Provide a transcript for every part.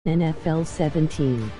NFL 17.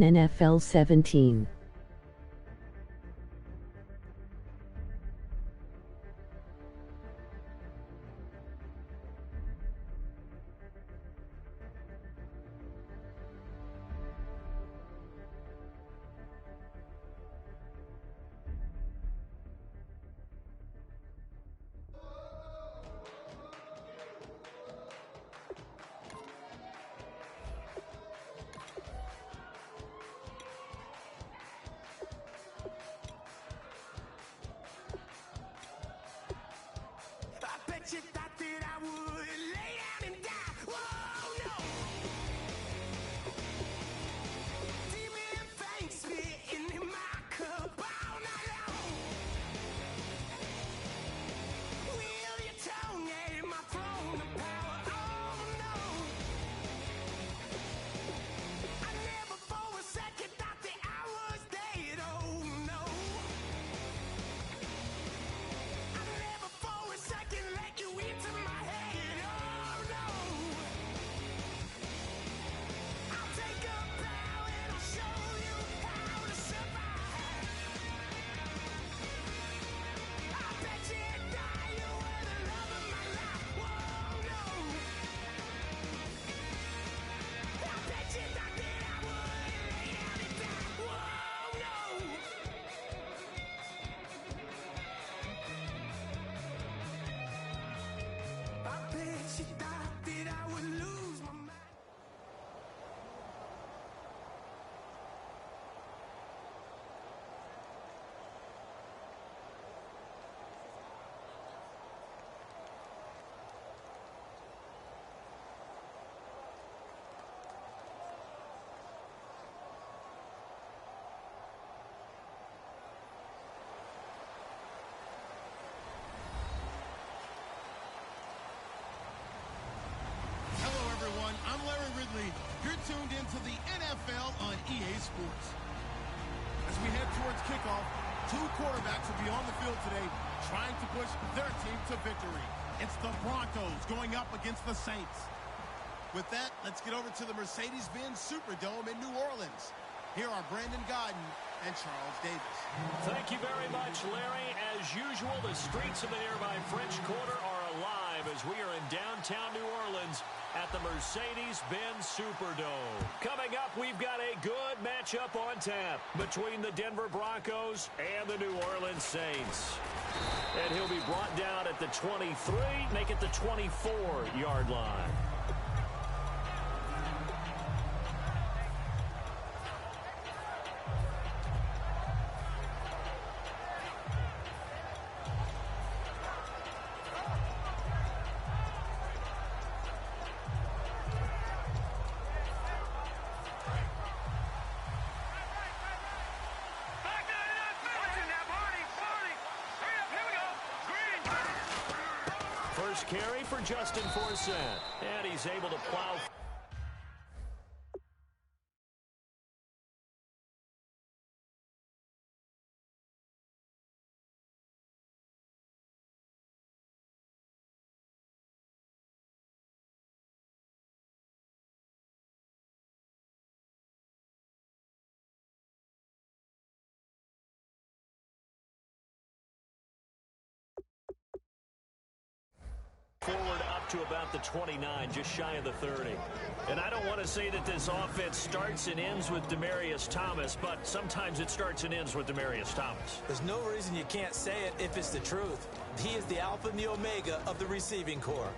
NFL 17. You thought that I would lay down and die. Whoa, no. Demon fangs spitting in my cup all night long. Wheel your tongue at my throne of power. Oh, no. I never for a second thought that I was dead. Oh, no. I never for a second let you into my head. Oh, no. I'll take a bow and I'll show you how to survive. I bet you die, you were the love of my life. Whoa, no. I bet you thought that I would lay down and die. Whoa, no. I bet you thought that I would lose my mind. Hello, everyone. I'm Larry Ridley. You're tuned into the NFL on EA Sports. As we head towards kickoff, two quarterbacks will be on the field today trying to push their team to victory. It's the Broncos going up against the Saints. With that, let's get over to the Mercedes-Benz Superdome in New Orleans. Here are Brandon Godden and Charles Davis. Thank you very much, Larry. As usual, the streets of the nearby French Quarter are alive as we are in downtown New Orleans at the Mercedes-Benz Superdome. Coming up, we've got a good matchup on tap between the Denver Broncos and the New Orleans Saints. And he'll be brought down at the 23, make it the 24-yard line. First carry for Justin Forsett, and he's able to plow. Forward up to about the 29, just shy of the 30. And I don't want to say that this offense starts and ends with Demaryius Thomas, but sometimes it starts and ends with Demaryius Thomas. There's no reason you can't say it if it's the truth. He is the alpha and the omega of the receiving corps.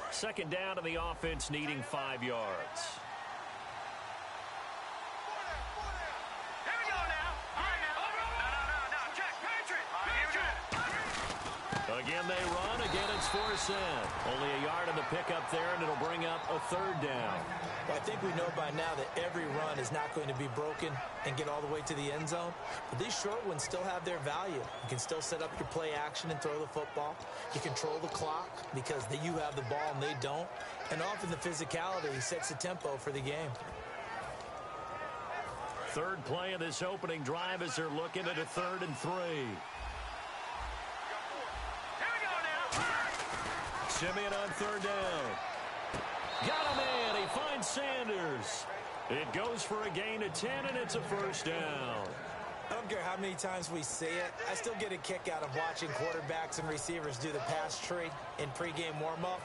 Second down to the offense, needing 5 yards. force in. Only a yard on the pickup there, and it'll bring up a third down. Well, I think we know by now that every run is not going to be broken and get all the way to the end zone. But these short ones still have their value. You can still set up your play action and throw the football. You control the clock because you have the ball and they don't. And often the physicality sets the tempo for the game. Third play of this opening drive as they're looking at a 3rd and 3. Simeon on 3rd down. Got him in. He finds Sanders. It goes for a gain of 10, and it's a first down. I don't care how many times we say it. I still get a kick out of watching quarterbacks and receivers do the pass tree in pregame warm-up.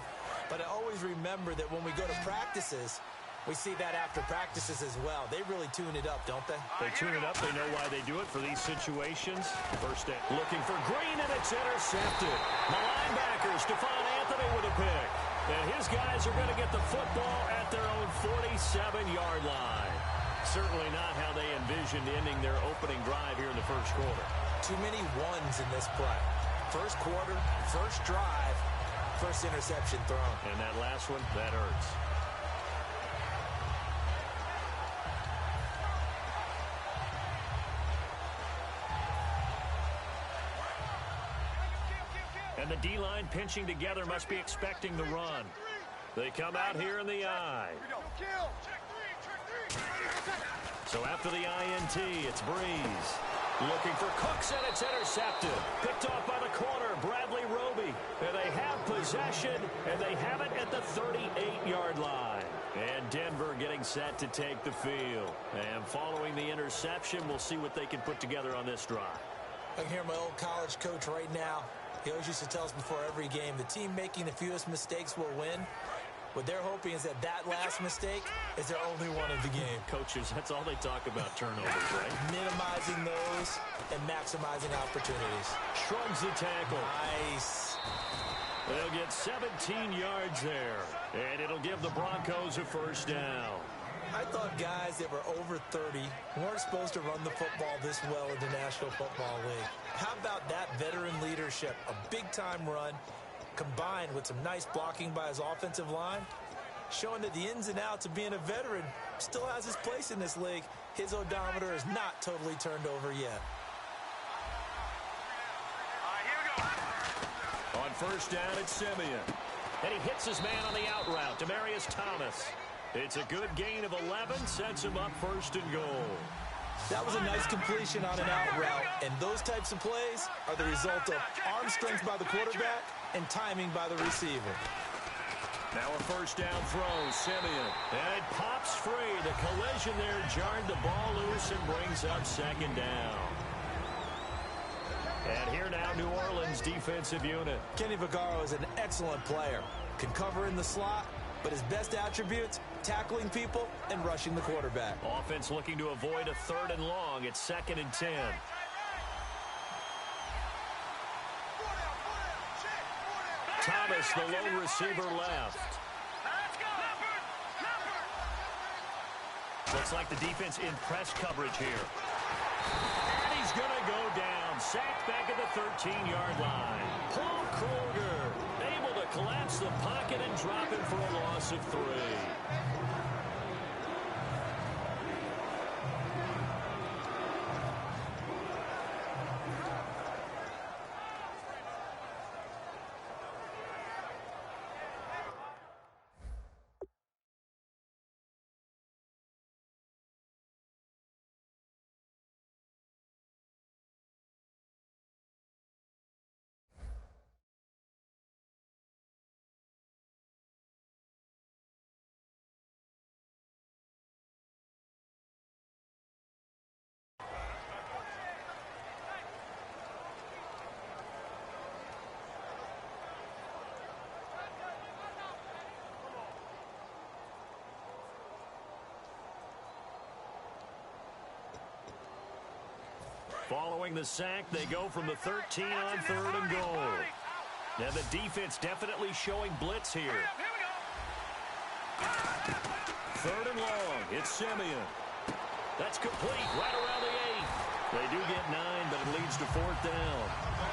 But I always remember that when we go to practices, we see that after practices as well. They really tune it up, don't they? They tune it up. They know why they do it for these situations. First down. Looking for Green, and it's intercepted. The linebacker, Stephon Anthony with a pick. And his guys are going to get the football at their own 47-yard line. Certainly not how they envisioned ending their opening drive here in the first quarter. Too many ones in this play. First quarter, first drive, first interception thrown. And that last one, that hurts. And the D-line pinching together must be expecting the run. They come out here in the I. So after the INT, it's Breeze. Looking for Cooks, and it's intercepted. Picked off by the corner, Bradley Roby. And they have possession, and they have it at the 38-yard line. And Denver getting set to take the field. And following the interception, we'll see what they can put together on this drive. I can hear my old college coach right now. He always used to tell us before every game, the team making the fewest mistakes will win. What they're hoping is that last mistake is their only one of the game. Coaches, that's all they talk about, turnovers, right? Minimizing those and maximizing opportunities. Shrugs the tackle. Nice. They'll get 17 yards there, and it'll give the Broncos a first down. I thought guys that were over 30 weren't supposed to run the football this well in the National Football League. How about that veteran leadership? A big-time run combined with some nice blocking by his offensive line, showing that the ins and outs of being a veteran still has his place in this league. His odometer is not totally turned over yet. On first down, it's Simeon. And he hits his man on the out route, Demaryius Thomas. It's a good gain of 11, sets him up 1st and goal. That was a nice completion on an out route, and those types of plays are the result of arm strength by the quarterback and timing by the receiver. Now a first down throw, Simeon. And it pops free. The collision there jarred the ball loose and brings up 2nd down. And here now, New Orleans defensive unit. Kenny Vaccaro is an excellent player. Can cover in the slot, but his best attributes, tackling people and rushing the quarterback. Offense looking to avoid a 3rd and long. It's 2nd and 10. Thomas, the lone receiver, left. Looks like the defense in press coverage here. And he's going to go down. Sacked back at the 13-yard line. Paul Kruger able to collapse the pocket and drop him for a loss of 3. Following the sack, they go from the 13 on 3rd and goal. Now the defense definitely showing blitz here. 3rd and long. It's Simeon. That's complete right around the 8. They do get 9, but it leads to 4th down.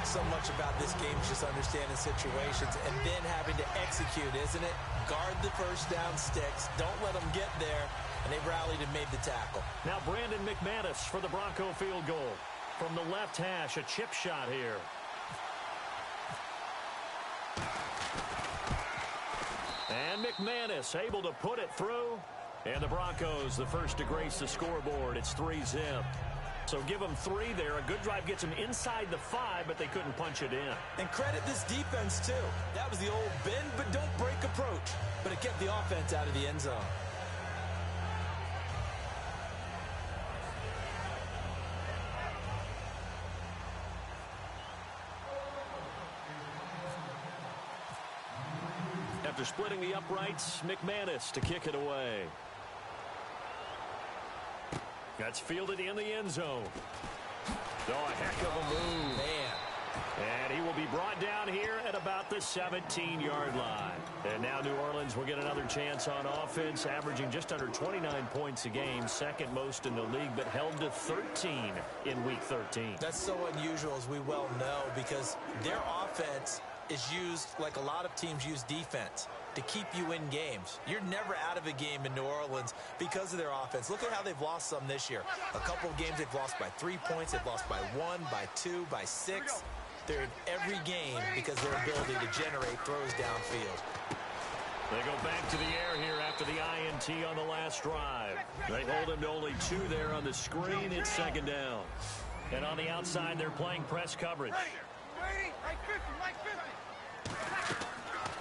So much about this game is just understanding situations and then having to execute, isn't it? Guard the first down sticks. Don't let them get there. And they rallied and made the tackle. Now Brandon McManus for the Bronco field goal. From the left hash, a chip shot here. And McManus able to put it through. And the Broncos, the first to grace the scoreboard. It's 3-zip. So give them 3 there. A good drive gets them inside the 5, but they couldn't punch it in. And credit this defense, too. That was the old bend but don't break approach. But it kept the offense out of the end zone. After splitting the uprights, McManus to kick it away. That's fielded in the end zone. Oh, a heck of a move. Man. And he will be brought down here at about the 17-yard line. And now New Orleans will get another chance on offense, averaging just under 29 points a game, second most in the league, but held to 13 in Week 13. That's so unusual, as we well know, because their offense is used like a lot of teams use defense to keep you in games. You're never out of a game in New Orleans because of their offense. Look at how they've lost some this year. A couple of games they've lost by 3 points. They've lost by 1, by 2, by 6. They're in every game because of their ability to generate throws downfield. They go back to the air here after the INT on the last drive. They hold him to only 2 there on the screen. It's second down. And on the outside, they're playing press coverage.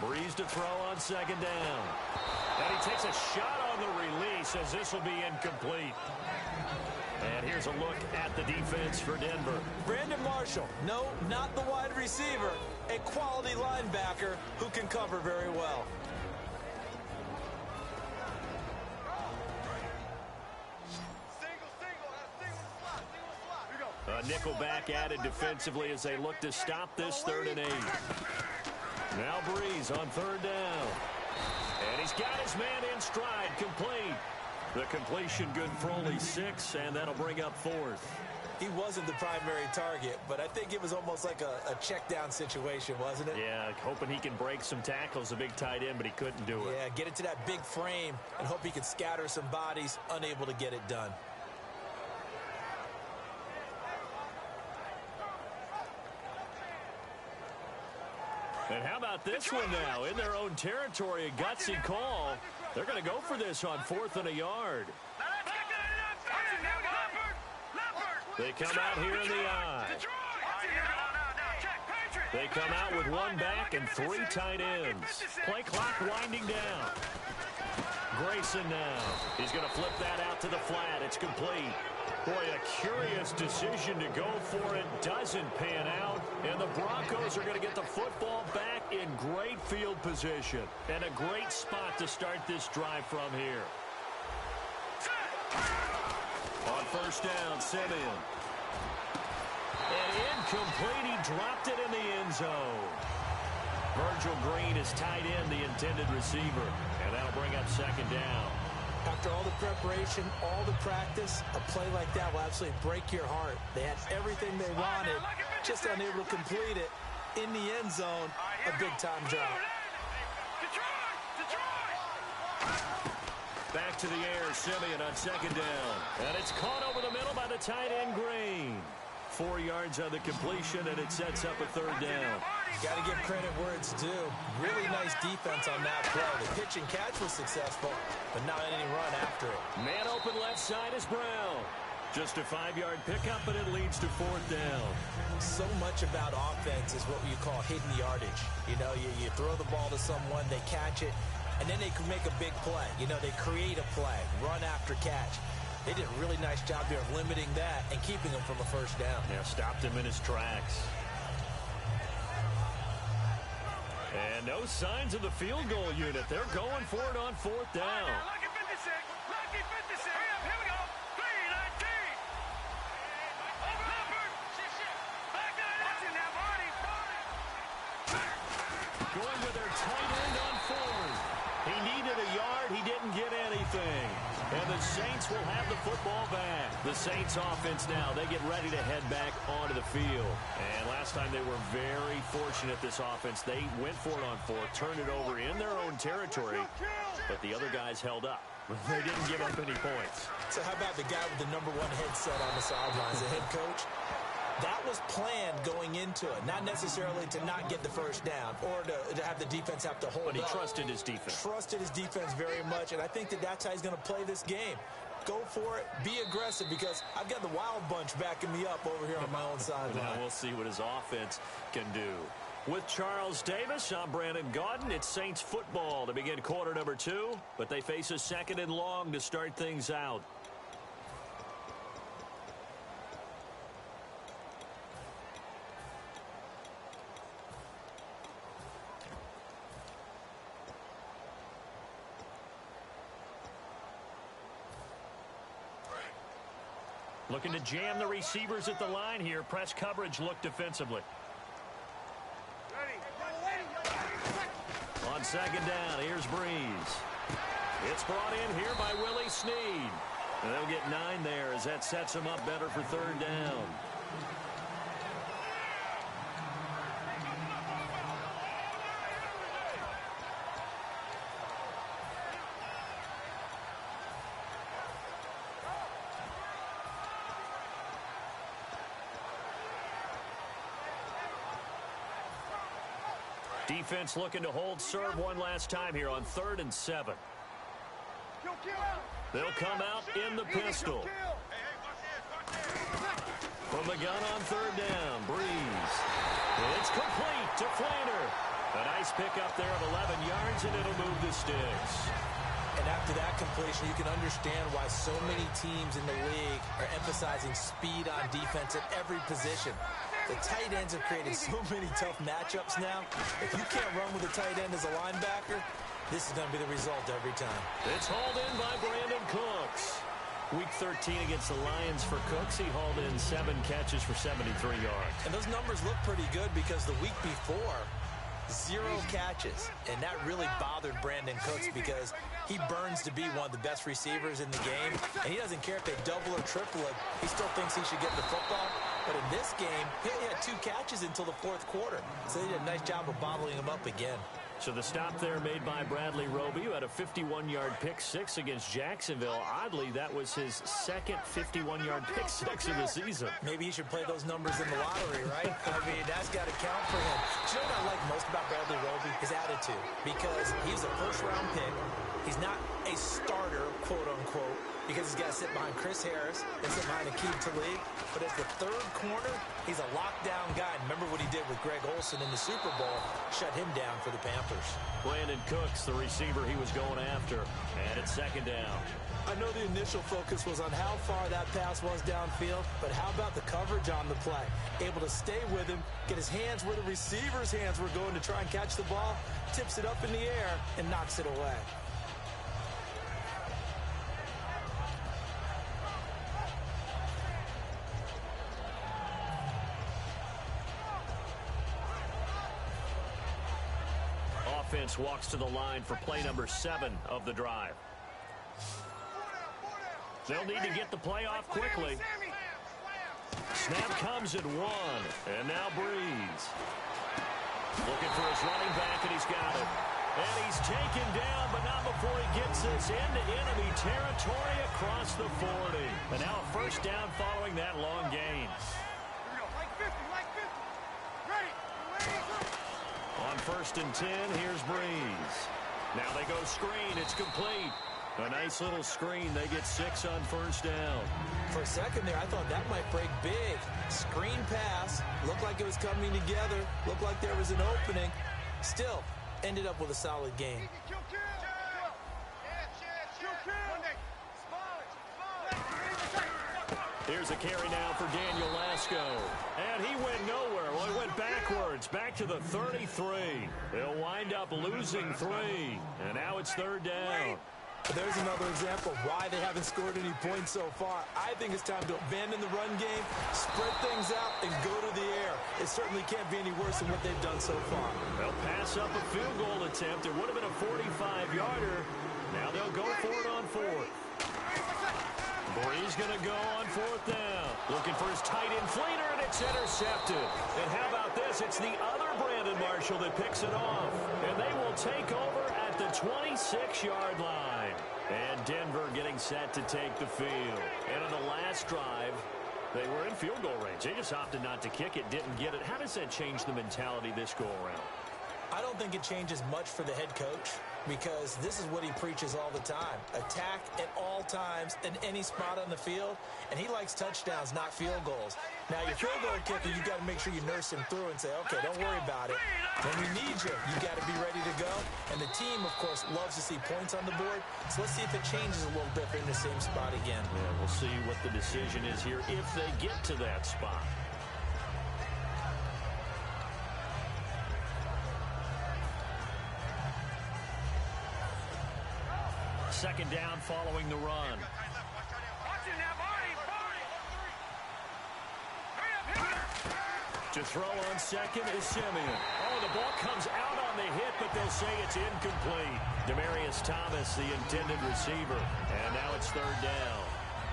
Breeze to throw on second down. And he takes a shot on the release as this will be incomplete. And here's a look at the defense for Denver. Brandon Marshall, no, not the wide receiver, a quality linebacker who can cover very well. A nickel back added defensively as they look to stop this 3rd and 8. Now Breeze on 3rd down. And he's got his man in stride, complete. The completion good for only 6, and that'll bring up 4th. He wasn't the primary target, but I think it was almost like a check down situation, wasn't it? Yeah, hoping he can break some tackles, a big tight end, but he couldn't do it. Yeah, get it to that big frame and hope he can scatter some bodies, unable to get it done. And how about this one now? In their own territory, a gutsy call. They're going to go for this on 4th and a yard. They come out here in the eye. They come out with 1 back and 3 tight ends. Play clock winding down. Grayson now. He's going to flip that out to the flat. It's complete. Boy, a curious decision to go for it. Doesn't pan out. And the Broncos are going to get the football back in great field position. And a great spot to start this drive from here. On 1st down, Simeon. And incomplete. He dropped it in the end zone. Virgil Green is tied in, the intended receiver. And that'll bring up 2nd down. After all the preparation, all the practice, a play like that will absolutely break your heart. They had everything they wanted, just unable to complete it. In the end zone, a big-time drop. Back to the air, Simeon on 2nd down. And it's caught over the middle by the tight end, Green. 4 yards on the completion, and it sets up a 3rd down. Got to give credit where it's due. Really nice defense on that play. The pitch and catch was successful, but not any run after it. Man open left side is Brown. Just a 5-yard pickup, and it leads to 4th down. So much about offense is what you call hidden yardage. You know, you throw the ball to someone, they catch it, and then they can make a big play. You know, they create a play, run after catch. They did a really nice job there of limiting that and keeping him from a 1st down. Yeah, stopped him in his tracks. And no signs of the field goal unit. They're going for it on 4th down. Lucky 56. Lucky 56. Hurry up. Here we go. 3-19. Leopard. Back to it. Watch it now, Barney. Going with their tight end on 4th. He needed a yard. He didn't get anything. And the Saints will have the football back. The Saints offense now, they get ready to head back onto the field. And last time they were very fortunate, this offense. They went for it on fourth, turned it over in their own territory, but the other guys held up. They didn't give up any points. So how about the guy with the #1 headset on the sidelines, the head coach? That was planned going into it, not necessarily to not get the first down or to have the defense have to hold up. But he trusted his defense. Trusted his defense very much, and I think that's how he's going to play this game. Go for it. Be aggressive, because I've got the wild bunch backing me up over here on my own sideline. Now we'll see what his offense can do. With Charles Davis, I'm Brandon Gaudin. It's Saints football to begin quarter number 2, but they face a 2nd and long to start things out. Looking to jam the receivers at the line here. Press coverage look defensively. On 2nd down, here's Breeze. It's brought in here by Willie Snead. And they'll get 9 there as that sets them up better for 3rd down. Defense looking to hold serve one last time here on 3rd and 7. They'll come out in the pistol. From the gun on 3rd down, Breeze. It's complete to Flanner. A nice pickup there of 11 yards, and it'll move the sticks. And after that completion, you can understand why so many teams in the league are emphasizing speed on defense at every position. The tight ends have created so many tough matchups now. If you can't run with a tight end as a linebacker, this is going to be the result every time. It's hauled in by Brandon Cooks. Week 13 against the Lions for Cooks. He hauled in 7 catches for 73 yards. And those numbers look pretty good because the week before, 0 catches. And that really bothered Brandon Cooks because he burns to be one of the best receivers in the game. And he doesn't care if they double or triple it. He still thinks he should get the football. But in this game, he only had 2 catches until the 4th quarter. So they did a nice job of bottling him up again. So the stop there made by Bradley Roby, who had a 51-yard pick-6 against Jacksonville. Oddly, that was his 2nd 51-yard pick-6 of the season. Maybe he should play those numbers in the lottery, right? I mean, that's got to count for him. Do you know what I like most about Bradley Roby? His attitude. Because he's a first-round pick. He's not a starter, quote-unquote, because he's got to sit behind Chris Harris and sit behind Akeem Talib. But as the 3rd corner, he's a lockdown guy. Remember what he did with Greg Olsen in the Super Bowl? Shut him down for the Panthers. Brandon Cooks, the receiver he was going after. And it's 2nd down. I know the initial focus was on how far that pass was downfield, but how about the coverage on the play? Able to stay with him, get his hands where the receiver's hands were going to try and catch the ball, tips it up in the air, and knocks it away. Offense walks to the line for play number 7 of the drive. They'll need to get the play off quickly. Snap comes at 1, and now Breeze. Looking for his running back, and he's got it. And he's taken down, but not before he gets this into enemy territory across the 40. And now a first down following that long gain. On 1st and 10, here's Breeze. Now they go screen. It's complete. A nice little screen. They get 6 on 1st down. For a second there, I thought that might break big. Screen pass. Looked like it was coming together. Looked like there was an opening. Still, ended up with a solid game. Here's a carry now for Daniel Lasco. And he went nowhere. Well, he went backwards, back to the 33. They'll wind up losing 3. And now it's 3rd down. There's another example of why they haven't scored any points so far. I think it's time to abandon the run game, spread things out, and go to the air. It certainly can't be any worse than what they've done so far. They'll pass up a field goal attempt. It would have been a 45-yarder. Now they'll go for it on 4th. Bree's going to go on 4th down. Looking for his tight end fleeter, and it's intercepted. And how about this? It's the other Brandon Marshall that picks it off. And they will take over at the 26-yard line. And Denver getting set to take the field. And on the last drive, they were in field goal range. They just opted not to kick it, didn't get it. How does that change the mentality this go-around? I don't think it changes much for the head coach because this is what he preaches all the time. Attack at all times in any spot on the field, and he likes touchdowns, not field goals. Now, your field goal kicker, you got to make sure you nurse him through and say, okay, don't worry about it. When we need you, you got to be ready to go. And the team, of course, loves to see points on the board. So let's see if it changes a little bit if they're in the same spot again. Yeah, we'll see what the decision is here if they get to that spot. Second down following the run. To throw on second is Simeon. Oh, the ball comes out on the hit, but they'll say it's incomplete. Demarius Thomas, the intended receiver. And now it's 3rd down.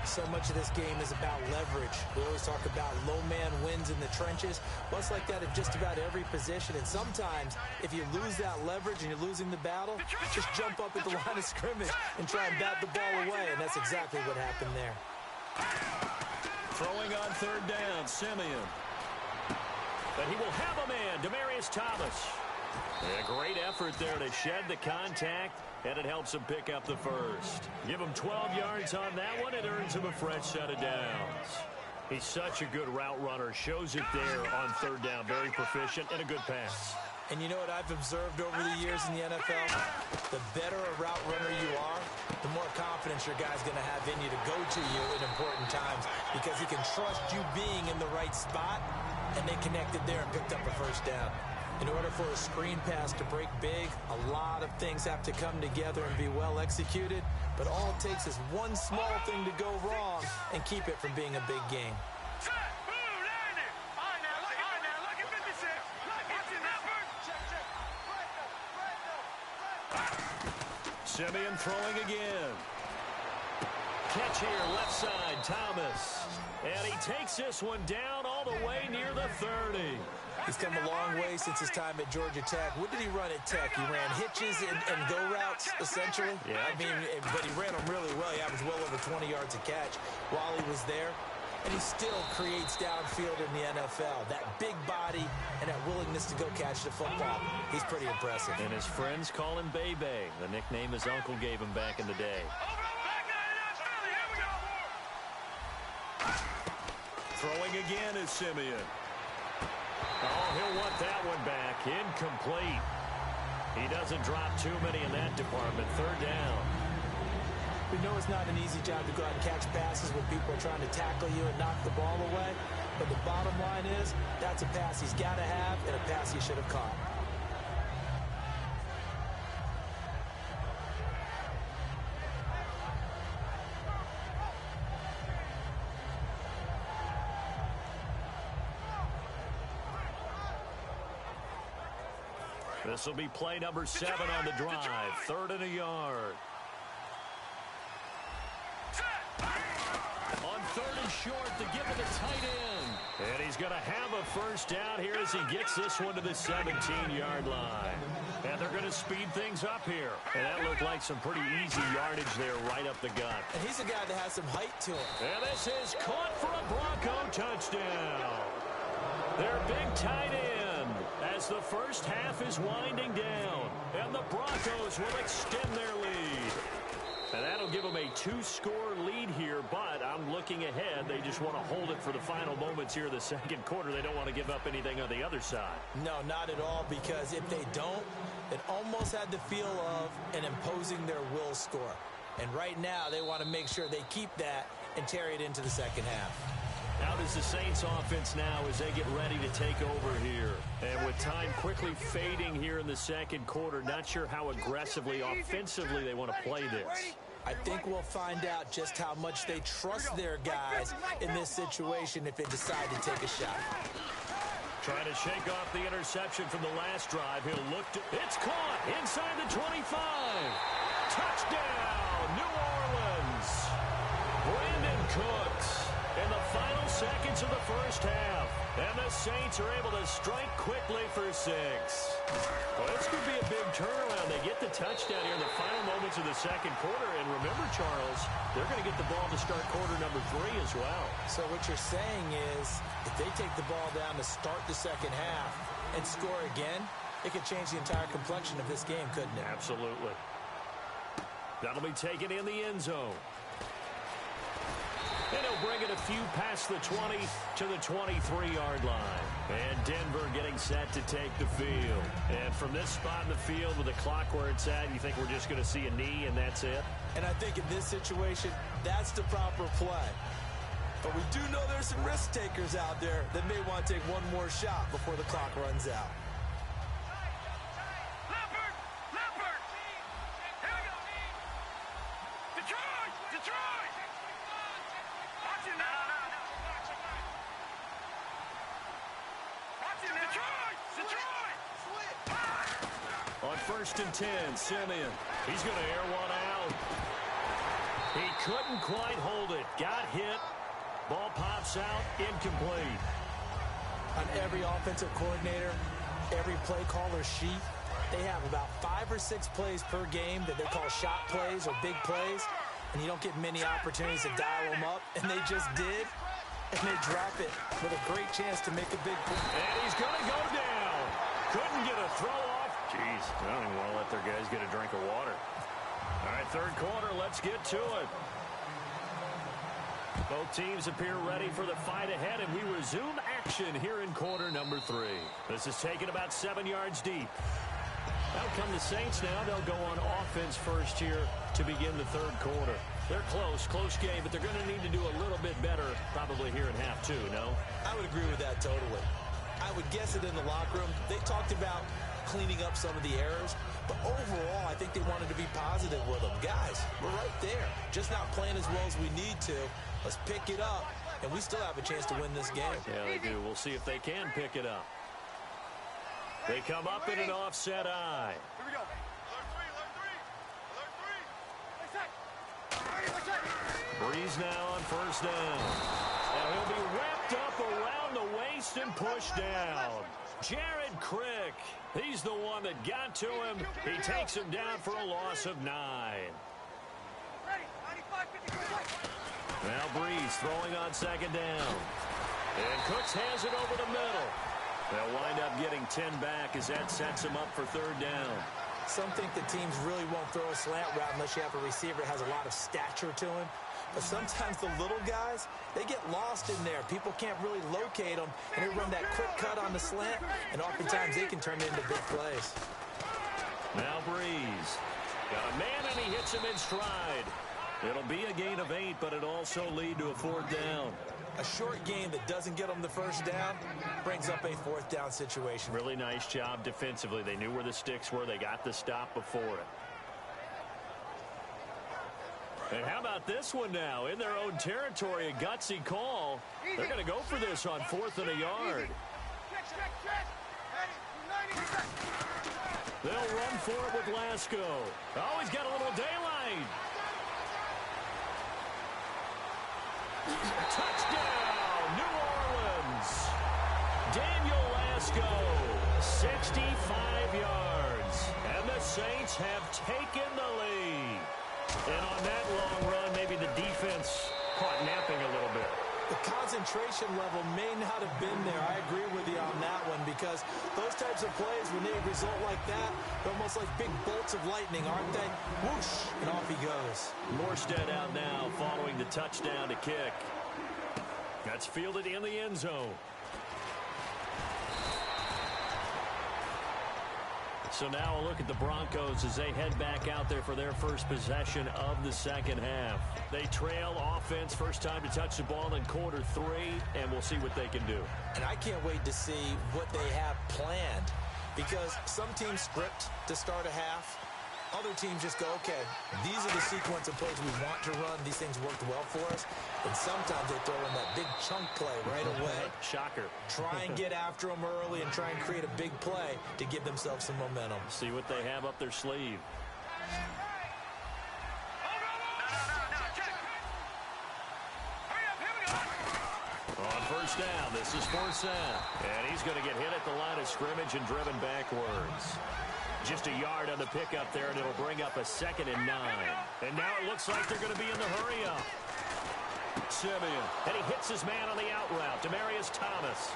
So much of this game is about leverage. We always talk about low man wins in the trenches. Well, it's like that at just about every position. And sometimes, if you lose that leverage and you're losing the battle, just jump up at the line of scrimmage and try and bat the ball away. And that's exactly what happened there. Throwing on 3rd down, Simeon. But he will have a man, Demarius Thomas. A great effort there to shed the contact, and it helps him pick up the first. Give him 12 yards on that one. It earns him a fresh set of downs. He's such a good route runner. Shows it there on 3rd down. Very proficient and a good pass. And you know what I've observed over the years in the NFL? The better a route runner you are, the more confidence your guy's going to have in you to go to you in important times because he can trust you being in the right spot, and they connected there and picked up a first down. In order for a screen pass to break big, a lot of things have to come together and be well executed, but all it takes is one small thing to go wrong and keep it from being a big game. Simeon throwing again. Catch here, left side, Thomas. And he takes this one down all the way near the 30. He's come a long way since his time at Georgia Tech. What did he run at Tech? He ran hitches and go routes, essentially. Yeah. I mean, but he ran them really well. He averaged well over 20 yards a catch while he was there. And he still creates downfield in the NFL. That big body and that willingness to go catch the football. He's pretty impressive. And his friends call him Bebe, the nickname his uncle gave him back in the day. Throwing again is Simeon. Oh, he'll want that one back. Incomplete. He doesn't drop too many in that department. 3rd down. We know it's not an easy job to go out and catch passes when people are trying to tackle you and knock the ball away. But the bottom line is, that's a pass he's got to have and a pass he should have caught. This will be play number 7 on the drive. 3rd and a yard. On 3rd and short to give it a tight end. And he's going to have a first down here as he gets this one to the 17-yard line. And they're going to speed things up here. And that looked like some pretty easy yardage there right up the gut. And he's a guy that has some height to him. And this is caught for a Bronco touchdown. Their big tight end as the first half is winding down. And the Broncos will extend their lead. And that'll give them a 2-score lead here, but I'm looking ahead. They just want to hold it for the final moments here in the second quarter. They don't want to give up anything on the other side. No, not at all, because if they don't, it almost had the feel of an imposing their will score. And right now, they want to make sure they keep that and carry it into the second half. How does the Saints offense now as they get ready to take over here? And with time quickly fading here in the second quarter, not sure how aggressively, offensively they want to play this. I think we'll find out just how much they trust their guys in this situation if they decide to take a shot. Trying to shake off the interception from the last drive. He'll look to... It's caught inside the 25. Touchdown, New Orleans. Brandon Cooks in the final seconds of the first half. And the Saints are able to strike quickly for 6. Well, this could be a big turnaround. They get the touchdown here in the final moments of the second quarter. And remember, Charles, they're going to get the ball to start quarter number 3 as well. So what you're saying is if they take the ball down to start the second half and score again, it could change the entire complexion of this game, couldn't it? Absolutely. That'll be taken in the end zone. And he'll bring it a few past the 20 to the 23-yard line. And Denver getting set to take the field. And from this spot in the field with the clock where it's at, you think we're just going to see a knee and that's it? And I think in this situation, that's the proper play. But we do know there's some risk takers out there that may want to take one more shot before the clock runs out. On 1st and 10, Simeon. He's going to air one out. He couldn't quite hold it. Got hit. Ball pops out. Incomplete. On every offensive coordinator, every play caller sheet, they have about 5 or 6 plays per game that they call shot plays or big plays, and you don't get many opportunities to dial them up, and they just did, and they drop it with a great chance to make a big play. And he's going to go down. Couldn't get a throw off. Jeez, I don't even want to let their guys get a drink of water. All right, third quarter, let's get to it. Both teams appear ready for the fight ahead, and we resume action here in quarter number 3. This is taken about 7 yards deep. Out come the Saints now. They'll go on offense first here to begin the third quarter. They're close game, but they're going to need to do a little bit better probably here in half 2, no? I would agree with that totally. I would guess it in the locker room. They talked about cleaning up some of the errors, but overall, I think they wanted to be positive with them. Guys, we're right there. Just not playing as well as we need to. Let's pick it up, and we still have a chance to win this game. Yeah, they do. We'll see if they can pick it up. They come up in an offset eye. Here we go. Breeze now on first down. And he'll be wrapped up around the waist and pushed down. Jared Crick, he's the one that got to him. He takes him down for a loss of 9. Now Breeze throwing on second down. And Cooks has it over the middle. They'll wind up getting 10 back as that sets him up for third down. Some think the teams really won't throw a slant route unless you have a receiver that has a lot of stature to him. But sometimes the little guys, they get lost in there. People can't really locate them, and they run that quick cut on the slant, and oftentimes they can turn it into big plays. Now Breeze. Got a man, and he hits him in stride. It'll be a gain of 8, but it'll also lead to a fourth down. A short game that doesn't get them the first down brings up a fourth down situation. Really nice job defensively. They knew where the sticks were. They got the stop before it. And how about this one now? In their own territory, a gutsy call. They're going to go for this on 4th and a yard. They'll run for it with Lasco. Oh, he's got a little daylight. Touchdown, New Orleans. Daniel Lasco, 65 yards. And the Saints have taken the lead. And on that long run, maybe the defense caught napping a little bit. The concentration level may not have been there. I agree with you on that one because those types of plays, when they result like that, they're almost like big bolts of lightning, aren't they? Whoosh, and off he goes. Morstead out now following the touchdown to kick. That's fielded in the end zone. So now a look at the Broncos as they head back out there for their first possession of the second half. They trail offense, first time to touch the ball in quarter 3, and we'll see what they can do. And I can't wait to see what they have planned because some teams script to start a half. Other teams just go, okay, these are the sequence of plays we want to run. These things worked well for us. And sometimes they throw in that big chunk play right away. Shocker. Try and get after them early and try and create a big play to give themselves some momentum. See what they have up their sleeve. first down. This is for Sam. And he's going to get hit at the line of scrimmage and driven backwards. Just a yard on the pickup there, and it'll bring up a 2nd and 9. And now it looks like they're going to be in the hurry-up. Simeon, and he hits his man on the out route, Demaryius Thomas.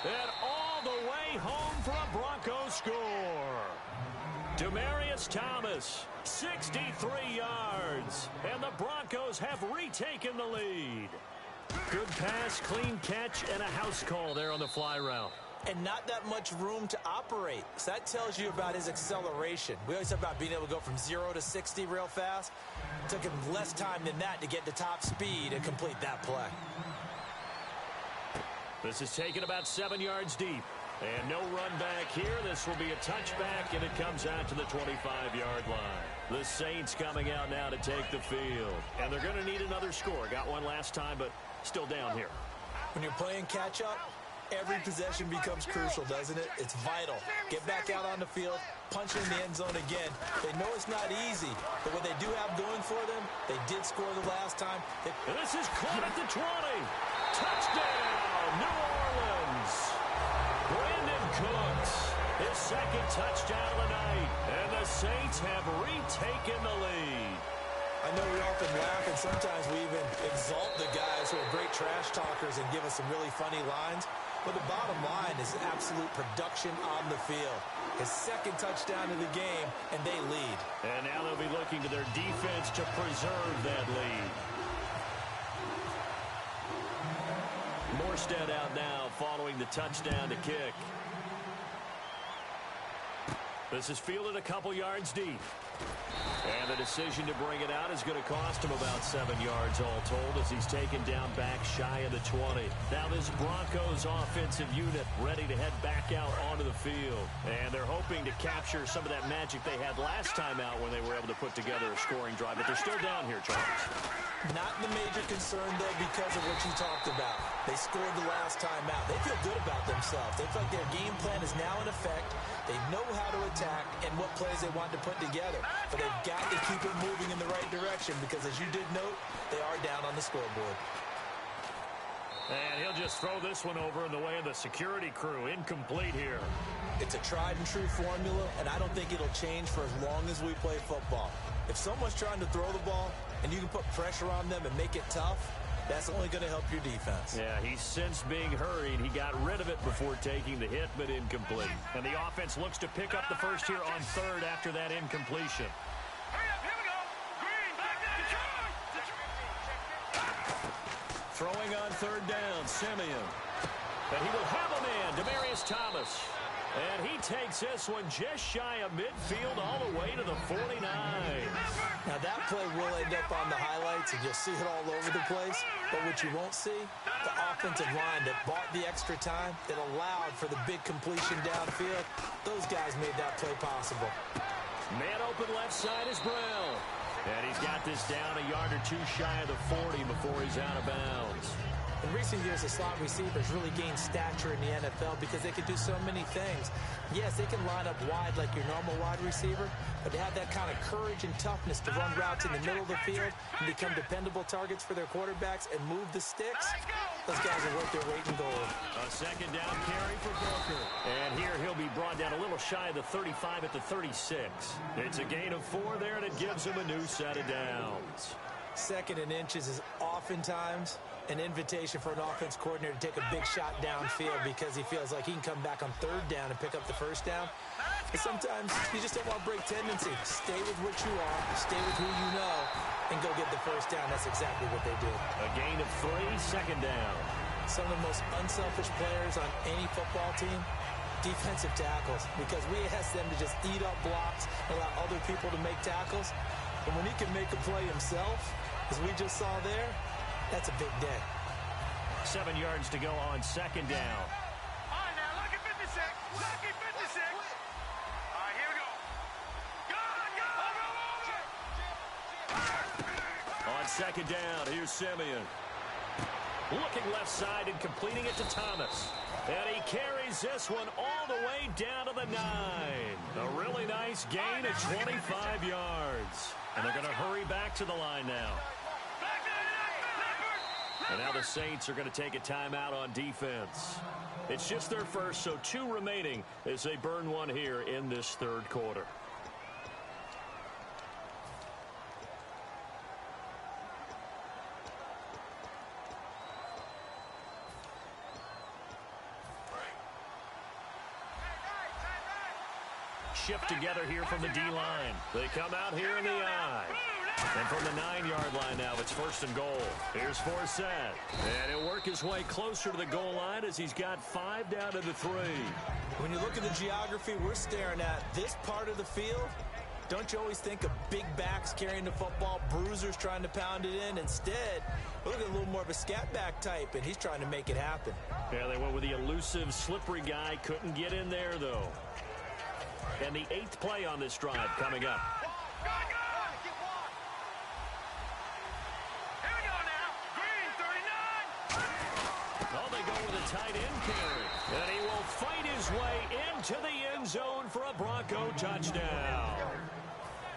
And all the way home for a Broncos score. Demaryius Thomas, 63 yards, and the Broncos have retaken the lead. Good pass, clean catch, and a house call there on the fly route. And not that much room to operate. So that tells you about his acceleration. We always talk about being able to go from 0 to 60 real fast. It took him less time than that to get to top speed and complete that play. This is taken about 7 yards deep. And no run back here. This will be a touchback, and it comes out to the 25-yard line. The Saints coming out now to take the field. And they're going to need another score. Got one last time, but still down here. When you're playing catch-up, every possession becomes crucial, doesn't it? It's vital. Get back out on the field, punch in the end zone again. They know it's not easy, but what they do have going for them, they did score the last time. And this is caught at the 20. Touchdown, New Orleans. Brandon Cooks, his 2nd touchdown of the night. And the Saints have retaken the lead. I know we often laugh, and sometimes we even exalt the guys who are great trash talkers and give us some really funny lines. But the bottom line is absolute production on the field. His 2nd touchdown of the game, and they lead. And now they'll be looking to their defense to preserve that lead. Morstead out now following the touchdown to kick. This is fielded a couple yards deep. And the decision to bring it out is going to cost him about 7 yards all told as he's taken down back shy of the 20. Now this Broncos offensive unit ready to head back out onto the field. And they're hoping to capture some of that magic they had last time out when they were able to put together a scoring drive. But they're still down here, Charles. Not the major concern, though, because of what you talked about. They scored the last time out. They feel good about themselves. They feel like their game plan is now in effect. They know how to attack and what plays they want to put together. But they've got to keep it moving in the right direction because, as you did note, they are down on the scoreboard. And he'll just throw this one over in the way of the security crew. Incomplete here. It's a tried-and-true formula, and I don't think it'll change for as long as we play football. If someone's trying to throw the ball and you can put pressure on them and make it tough, that's only going to help your defense. Yeah, he's since being hurried. He got rid of it before taking the hit, but incomplete. And the offense looks to pick up the first here on 3rd after that incompletion. Throwing on 3rd down, Simeon. And he will have a man, Demaryius Thomas. And he takes this one just shy of midfield all the way to the 49. Now that play will end up on the highlights, and you'll see it all over the place. But what you won't see, the offensive line that bought the extra time, that allowed for the big completion downfield, those guys made that play possible. Man open left side is Brown. And he's got this down a yard or two shy of the 40 before he's out of bounds. In recent years, the slot receivers really gained stature in the NFL because they can do so many things. Yes, they can line up wide like your normal wide receiver, but to have that kind of courage and toughness to run routes in the middle of the field and become dependable targets for their quarterbacks and move the sticks, those guys are worth their weight in gold. A 2nd down carry for Booker. And here he'll be brought down a little shy of the 35 at the 36. It's a gain of 4 there, and it gives him a new set of downs. 2nd and inches is oftentimes an invitation for an offense coordinator to take a big shot downfield because he feels like he can come back on 3rd down and pick up the 1st down. But sometimes you just don't want to break tendency. Stay with what you are, stay with who you know, and go get the 1st down. That's exactly what they did. A gain of 3, 2nd down. Some of the most unselfish players on any football team, defensive tackles, because we ask them to just eat up blocks and allow other people to make tackles. And when he can make a play himself, as we just saw there, that's a big day. 7 yards to go on 2nd down. All right, now, look at 56. Look at 56. All right, here we go. Go. On 2nd down, here's Simeon. Looking left side and completing it to Thomas. And he carries this one all the way down to the 9. A really nice gain of 25 yards. And they're going to hurry back to the line now. And now the Saints are going to take a timeout on defense. It's just their first, so 2 remaining as they burn one here in this third quarter. Shift together here from the D-line. They come out here in the I. And from the 9-yard line now, it's 1st and goal. Here's Forsett. And he'll work his way closer to the goal line as he's got 5 down to the 3. When you look at the geography we're staring at, this part of the field, don't you always think of big backs carrying the football, bruisers trying to pound it in? Instead, look at a little more of a scat back type, and he's trying to make it happen. Yeah, they went with the elusive, slippery guy. Couldn't get in there, though. And the 8th play on this drive coming up. Oh, they go with a tight end carry. And he will fight his way into the end zone for a Bronco touchdown.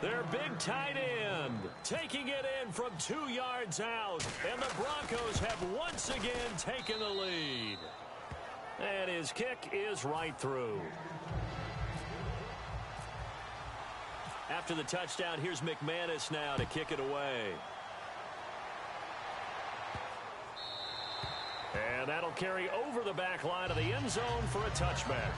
Their big tight end taking it in from 2 yards out. And the Broncos have once again taken the lead. And his kick is right through. After the touchdown, here's McManus now to kick it away. And that'll carry over the back line of the end zone for a touchback.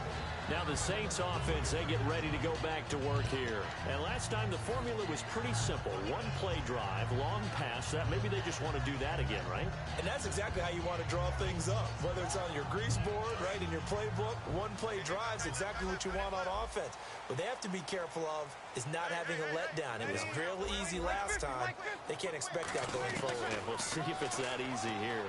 Now the Saints offense, they get ready to go back to work here. And last time the formula was pretty simple. 1-play drive, long pass. That maybe they just want to do that again, right? And that's exactly how you want to draw things up. Whether it's on your grease board, right, in your playbook, 1-play drive's exactly what you want on offense. What they have to be careful of is not having a letdown. It was real easy last time. They can't expect that going forward. Yeah, we'll see if it's that easy here.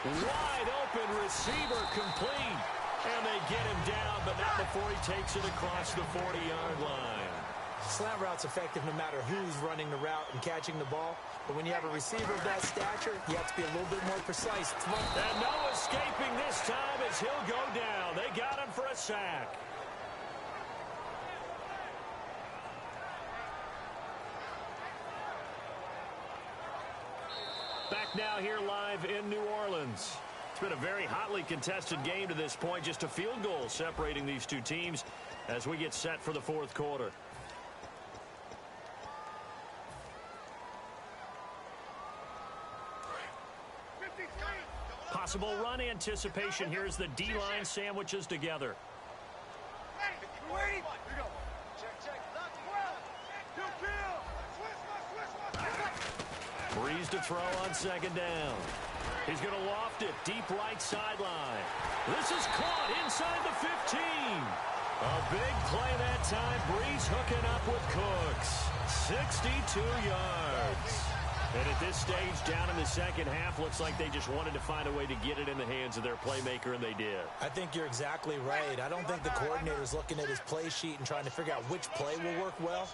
Wide open receiver complete. And they get him down, but not before he takes it across the 40-yard line. Slant route's effective no matter who's running the route and catching the ball. But when you have a receiver of that stature, you have to be a little bit more precise. And no escaping this time as he'll go down. They got him for a sack. Back now here live in New Orleans. It's been a very hotly contested game to this point. Just a field goal separating these two teams as we get set for the fourth quarter. Possible run anticipation here as the D-line sandwiches together. Breeze to throw on 2nd down. He's going to loft it deep right sideline. This is caught inside the 15. A big play that time. Breeze hooking up with Cooks. 62 yards. And at this stage, down in the second half, looks like they just wanted to find a way to get it in the hands of their playmaker, and they did. I think you're exactly right. I don't think the coordinator's looking at his play sheet and trying to figure out which play will work well.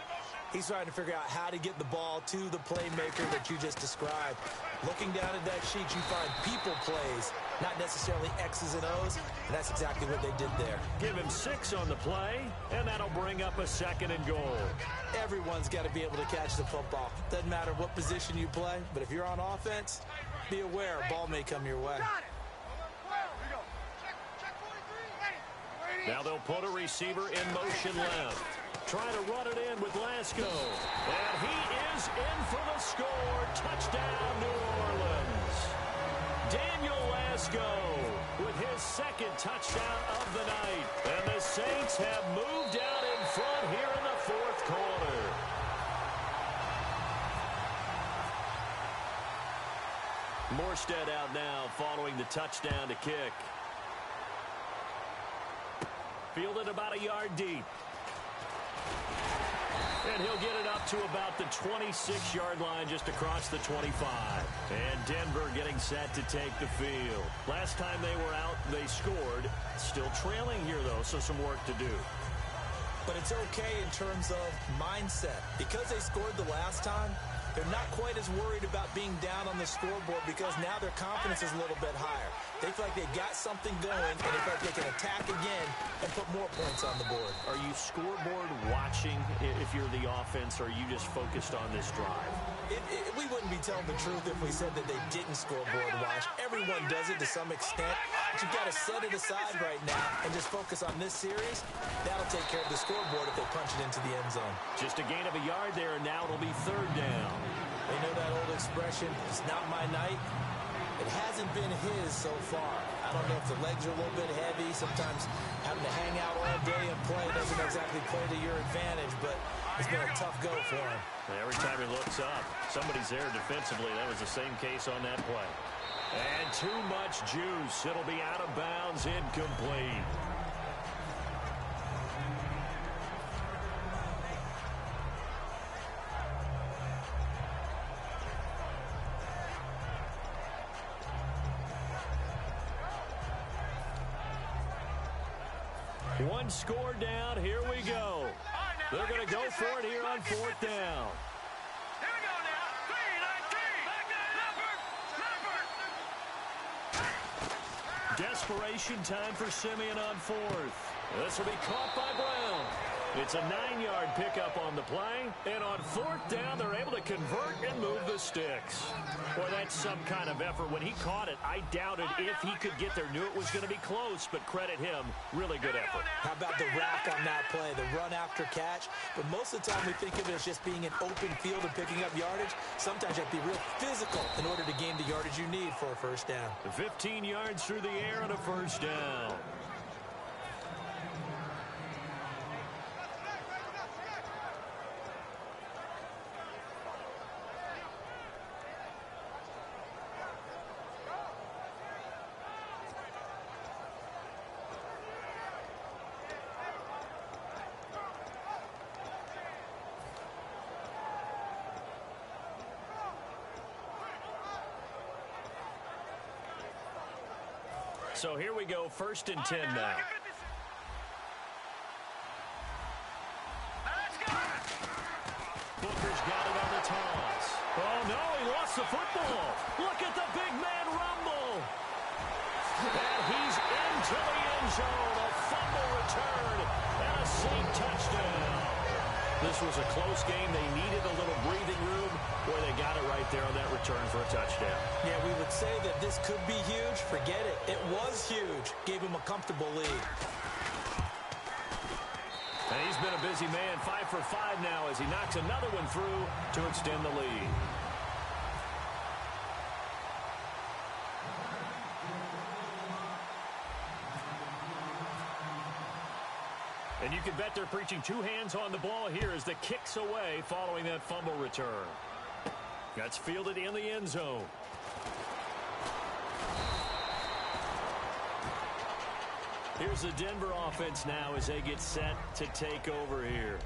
He's trying to figure out how to get the ball to the playmaker that you just described. Looking down at that sheet, you find people plays, not necessarily X's and O's, and that's exactly what they did there. Give him 6 on the play, and that'll bring up a 2nd and goal. Everyone's got to be able to catch the football. Doesn't matter what position you play, but if you're on offense, be aware a ball may come your way. Now they'll put a receiver in motion left. Trying to run it in with Lasco. And he is in for the score. Touchdown, New Orleans. Daniel Lasco with his 2nd touchdown of the night. And the Saints have moved out in front here in the fourth quarter. Morstead out now following the touchdown to kick. Fielded about a yard deep. And he'll get it up to about the 26-yard line just across the 25. And Denver getting set to take the field. Last time they were out, they scored. Still trailing here, though, so some work to do. But it's okay in terms of mindset. Because they scored the last time, they're not quite as worried about being down on the scoreboard because now their confidence is a little bit higher. They feel like they've got something going, and they feel like they can attack again and put more points on the board. Are you scoreboard watching if you're the offense, or are you just focused on this drive? We wouldn't be telling the truth if we said that they didn't scoreboard watch. Everyone does it to some extent. But you've got to set it aside right now and just focus on this series. That'll take care of the scoreboard if they punch it into the end zone. Just a gain of a yard there, and now it'll be third down. They know that old expression, it's not my night. It hasn't been his so far. I don't know if the legs are a little bit heavy. Sometimes having to hang out all day and play doesn't exactly play to your advantage, but it's been a tough go for him. Every time he looks up, somebody's there defensively. That was the same case on that play. And too much juice. It'll be out of bounds, incomplete. One score down. Here we go. They're going to go for it here on fourth down. Here we go now. 3-9-3. Desperation time for Simeon on fourth. This will be caught by Brown. It's a 9-yard pickup on the play. And on fourth down, they're able to convert and move the sticks. Boy, that's some kind of effort. When he caught it, I doubted if he could get there. Knew it was going to be close, but credit him. Really good effort. How about the rack on that play, the run after catch? But most of the time we think of it as just being an open field and picking up yardage. Sometimes you have to be real physical in order to gain the yardage you need for a first down. 15 yards through the air and a first down. So here we go, first and 10 now. Booker's got it on the toss. Oh, no, he lost the football. Look at the big man rumble. And he's into the end zone. A fumble return and a safe touchdown. This was a close game. They needed a little breathing room. Boy, they got it right there on that return for a touchdown. Yeah, we would say that this could be huge. Forget it. It was huge. Gave him a comfortable lead. And he's been a busy man, 5 for 5 now as he knocks another one through to extend the lead. And you can bet they're preaching two hands on the ball here as the kick's away following that fumble return. That's fielded in the end zone. Here's the Denver offense now as they get set to take over here.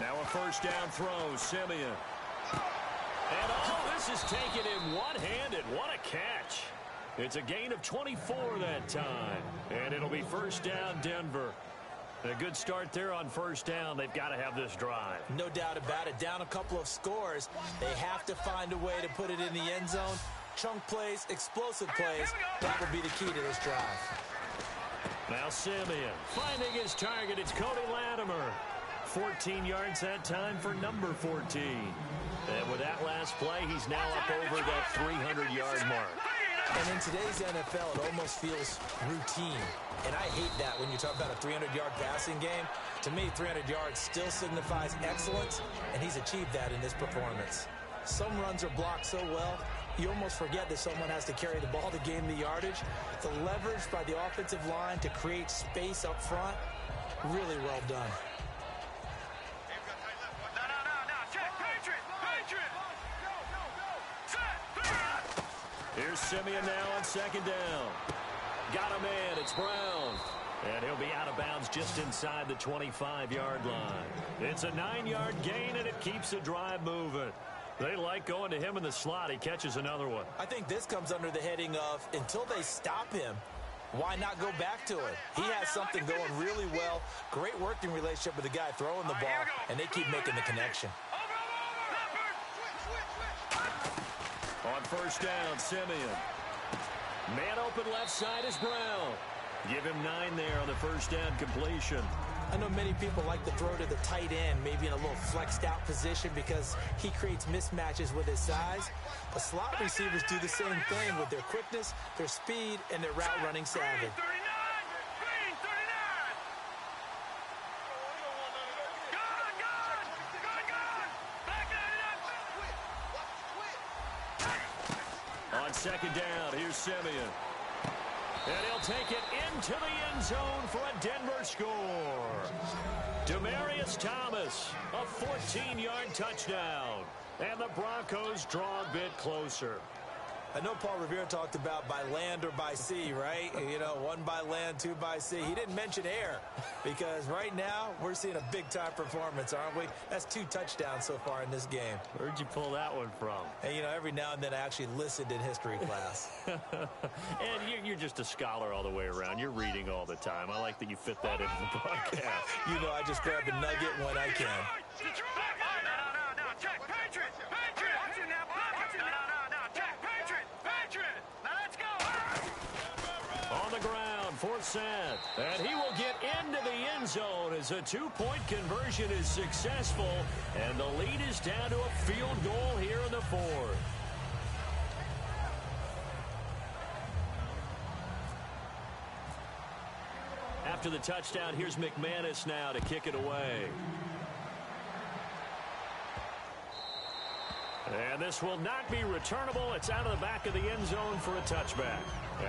Now a first down throw, Simeon. And this is taken in one-handed. What a catch. It's a gain of 24 that time. And it'll be first down, Denver. A good start there on first down. They've got to have this drive. No doubt about it. Down a couple of scores. They have to find a way to put it in the end zone. Chunk plays, explosive plays. That will be the key to this drive. Now Simeon finding his target. It's Cody Latimer. 14 yards that time for number 14. And with that last play, he's now up over that 300-yard mark. And in today's NFL, it almost feels routine. And I hate that when you talk about a 300-yard passing game. To me, 300 yards still signifies excellence, and he's achieved that in this performance. Some runs are blocked so well, you almost forget that someone has to carry the ball to gain the yardage. The leverage by the offensive line to create space up front, really well done. Here's Simeon now on second down. Got a man. It's Brown. And he'll be out of bounds just inside the 25-yard line. It's a 9-yard gain, and it keeps the drive moving. They like going to him in the slot. He catches another one. I think this comes under the heading of until they stop him, why not go back to it? He has something going really well. Great working relationship with the guy throwing the ball, and they keep making the connection. On first down, Simeon. Man open left side is Brown. Give him 9 there on the first down completion. I know many people like to throw to the tight end, maybe in a little flexed out position because he creates mismatches with his size. The slot receivers do the same thing with their quickness, their speed, and their route running savvy. On second down, here's Simeon. And he'll take it into the end zone for a Denver score. Demaryius Thomas, a 14-yard touchdown. And the Broncos draw a bit closer. I know Paul Revere talked about by land or by sea, right? You know, 1 by land, 2 by sea. He didn't mention air because right now we're seeing a big-time performance, aren't we? That's 2 touchdowns so far in this game. Where'd you pull that one from? And, you know, every now and then I actually listened in history class. And you're just a scholar all the way around. You're reading all the time. I like that you fit that into the broadcast. You know, I just grab a nugget when I can. On the ground, 4th set. And he will get into the end zone as a 2-point conversion is successful. And the lead is down to a field goal here in the 4th. After the touchdown, here's McManus now to kick it away. And this will not be returnable. It's out of the back of the end zone for a touchback.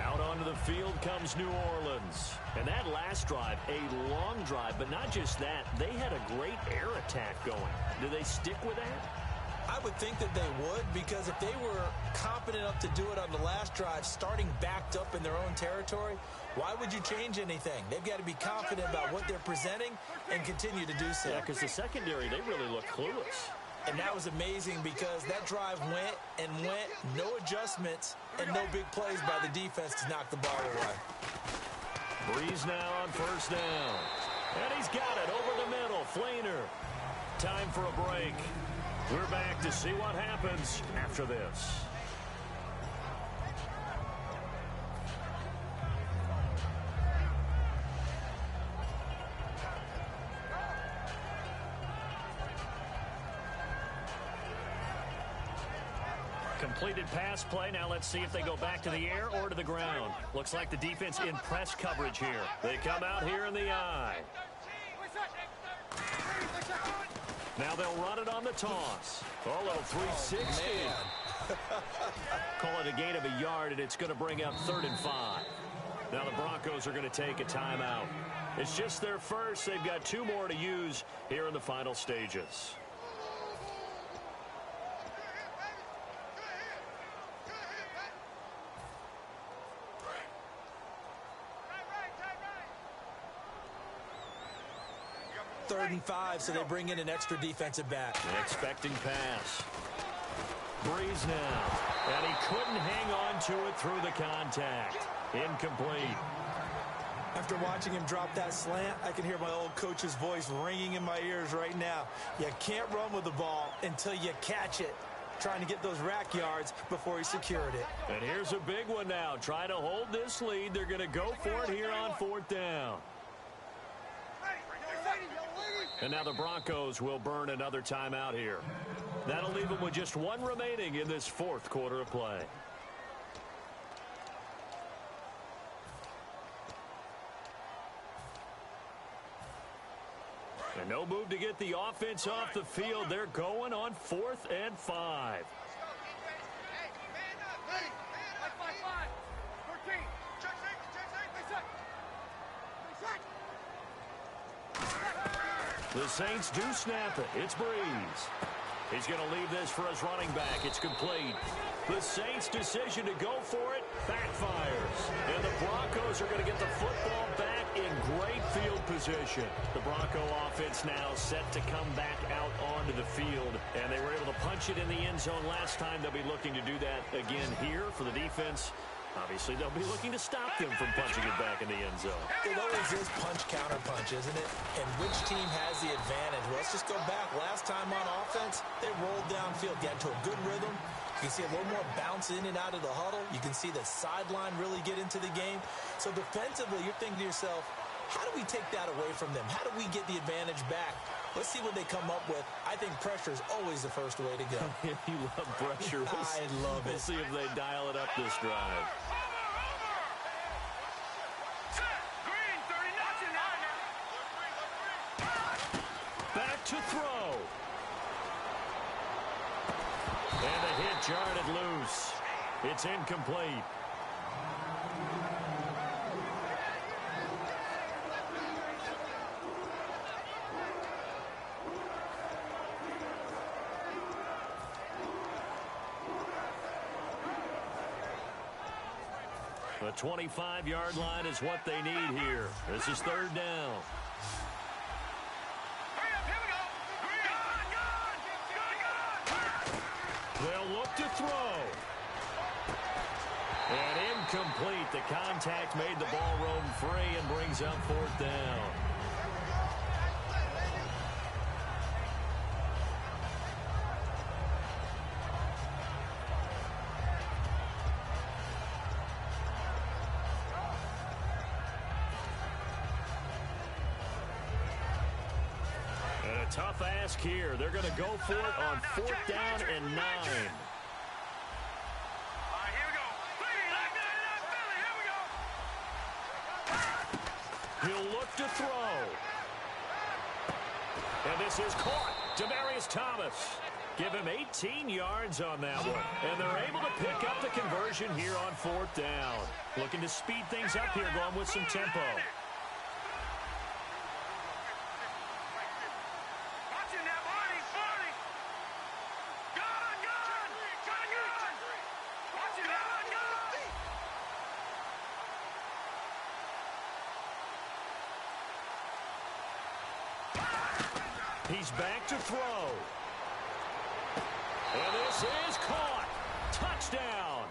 Out onto the field comes New Orleans. And that last drive, a long drive, but not just that. They had a great air attack going. Do they stick with that? I would think that they would, because if they were competent enough to do it on the last drive, starting backed up in their own territory, why would you change anything? They've got to be confident about what they're presenting and continue to do so. Yeah, because the secondary, they really look clueless. And that was amazing because that drive went and went, no adjustments, and no big plays by the defense to knock the ball away. Breeze now on first down. And he's got it over the middle. Flainer. Time for a break. We're back to see what happens after this. Completed pass play. Now let's see if they go back to the air or to the ground. Looks like the defense in press coverage here. They come out here in the eye. Now they'll run it on the toss. Oh, a little 360. Call it a gain of a yard, and it's going to bring up 3rd and 5. Now the Broncos are going to take a timeout. It's just their first. They've got 2 more to use here in the final stages. Third and 5, so they bring in an extra defensive back. An expecting pass. Breeze now. And he couldn't hang on to it through the contact. Incomplete. After watching him drop that slant, I can hear my old coach's voice ringing in my ears right now. You can't run with the ball until you catch it. Trying to get those rack yards before he secured it. And here's a big one now. Trying to hold this lead. They're going to go for it here on 4th down. And now the Broncos will burn another timeout here. That'll leave them with just 1 remaining in this 4th quarter of play. And no move to get the offense off the field. They're going on 4th and 5. The Saints do snap it. It's Breeze. He's going to leave this for his running back. It's complete. The Saints' decision to go for it backfires. And the Broncos are going to get the football back in great field position. The Bronco offense now set to come back out onto the field. And they were able to punch it in the end zone last time. They'll be looking to do that again here for the defense. Obviously, they'll be looking to stop them from punching it back in the end zone. It always is punch-counter-punch, isn't it? And which team has the advantage? Well, let's just go back. Last time on offense, they rolled downfield, got into a good rhythm. You can see a little more bounce in and out of the huddle. You can see the sideline really get into the game. So defensively, you're thinking to yourself, how do we take that away from them? How do we get the advantage back? Let's see what they come up with. I think pressure is always the first way to go. You love pressure. I love it. We'll see if they dial it up this drive. Back to throw. And the hit jarred loose. It's incomplete. The 25-yard line is what they need here. This is third down. They'll look to throw. And incomplete. The contact made the ball roam free and brings up fourth down. Tough ask here. They're going to go for it on fourth down and 9. He'll look to throw. And this is caught. Demaryius Thomas. Give him 18 yards on that one. And they're able to pick up the conversion here on fourth down. Looking to speed things up here, going with some tempo. He's back to throw. And this is caught. Touchdown.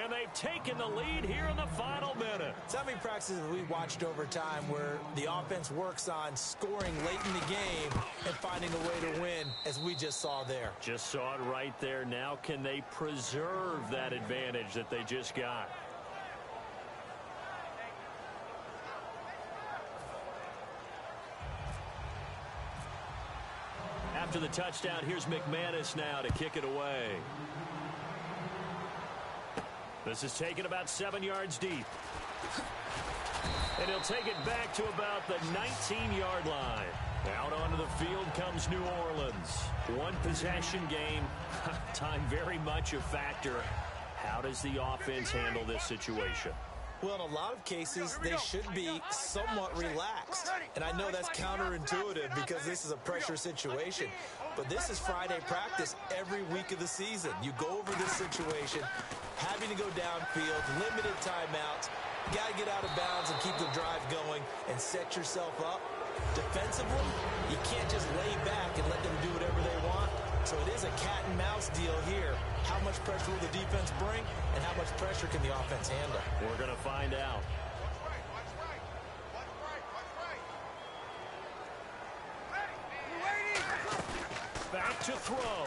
And they've taken the lead here in the final minute. So how many practices have we watched over time where the offense works on scoring late in the game and finding a way to win, as we just saw there? Just saw it right there. Now can they preserve that advantage that they just got? After the touchdown, here's McManus now to kick it away. This is taken about 7 yards deep. And he'll take it back to about the 19-yard line. Out onto the field comes New Orleans. One possession game. Time very much a factor. How does the offense handle this situation? Well, in a lot of cases, they should be somewhat relaxed. And I know that's counterintuitive because this is a pressure situation. But this is Friday practice every week of the season. You go over this situation, having to go downfield, limited timeouts. You got to get out of bounds and keep the drive going and set yourself up. Defensively, you can't just lay back and let them do whatever they want. So it is a cat-and-mouse deal here. How much pressure will the defense bring, and how much pressure can the offense handle? We're going to find out. Back to throw.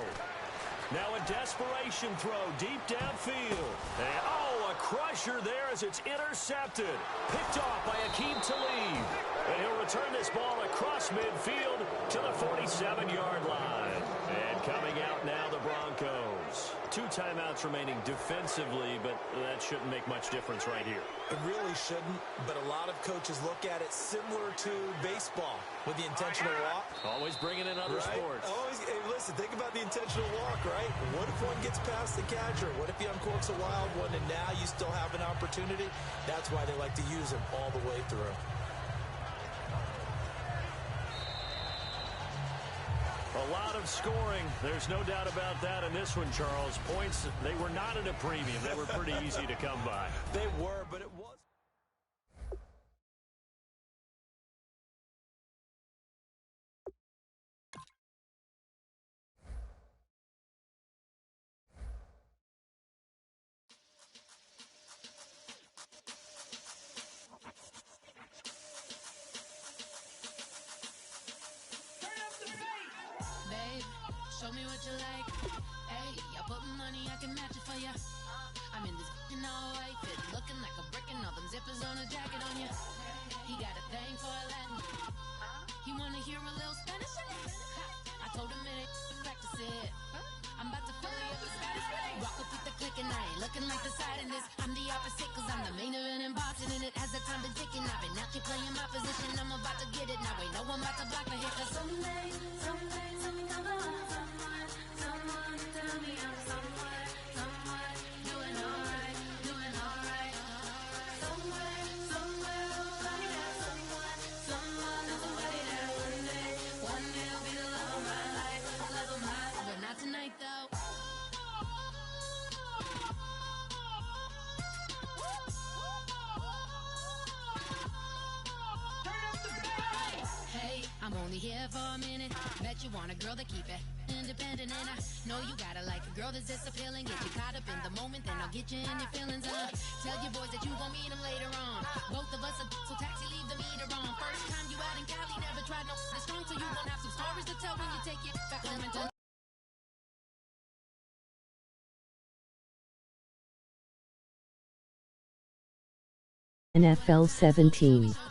Now a desperation throw deep downfield. And, a crusher there as it's intercepted. Picked off by Akeem Talib. And he'll return this ball across midfield to the 47-yard line. And coming out now, the Broncos. 2 timeouts remaining defensively, but that shouldn't make much difference right here. It really shouldn't, but a lot of coaches look at it similar to baseball with the intentional walk. Always bringing in other sports. Always, hey, listen, think about the intentional walk, right? What if one gets past the catcher? What if he uncorks a wild one and now you still have an opportunity? That's why they like to use him all the way through. A lot of scoring. There's no doubt about that in this one, Charles. Points, they were not at a premium. They were pretty easy to come by. They were, but it was. show me what you like. Hey, I put money, I can match it for ya. I'm in this in all white fit, looking like a brick and all them zippers on a jacket on ya. He got a thing for a Latin. He wanna hear a little Spanish? I told him it ain't practice it. I'm about to fill you up with Spanish. Rock up with the click and I ain't looking like the side in this. I'm the opposite cause I'm the main event and boxing in it. As the time been ticking, I've been out here playing my position. I'm about to get it now. Ain't no one about to block the hit. Cause someday, something come along. Someone tell me I'm someone doing alright. Somewhere, somebody that someone is somebody that one day will be the love of my life, but not tonight though. Hey, I'm only here for a minute. Bet you want a girl to keep it independent, and I know you gotta like a girl that's this appealing. Get you caught up in the moment, then I'll get you in your feelings. Tell your boys that you gon' meet them later on. Both of us are so taxi, leave the meter on. First time you out in Cali, never tried no strong, so you gon' have some stories to tell when you take it back home and tell. NFL 17.